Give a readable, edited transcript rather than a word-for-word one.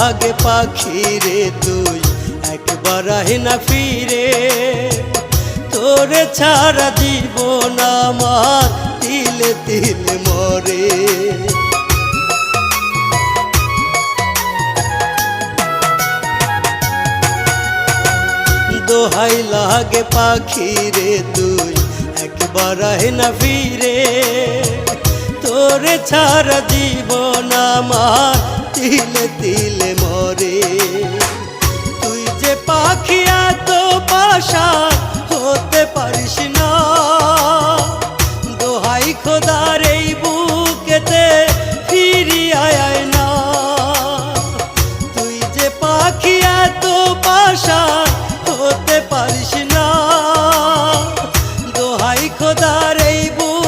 লাগে পাখি রে তুই একবার আহি না ফিরে, তোরে ছাড়া জীবন আমার তিলে তিলে মরে। দোহাই লাগে পাখি রে তুই একবার আহি না ফিরে, তোরে ছাড়া জীবন আমার তিলে তিলে মরে। তুই যে পাখি এত পাশা হতে পারিস না, দোহাই খোদা রে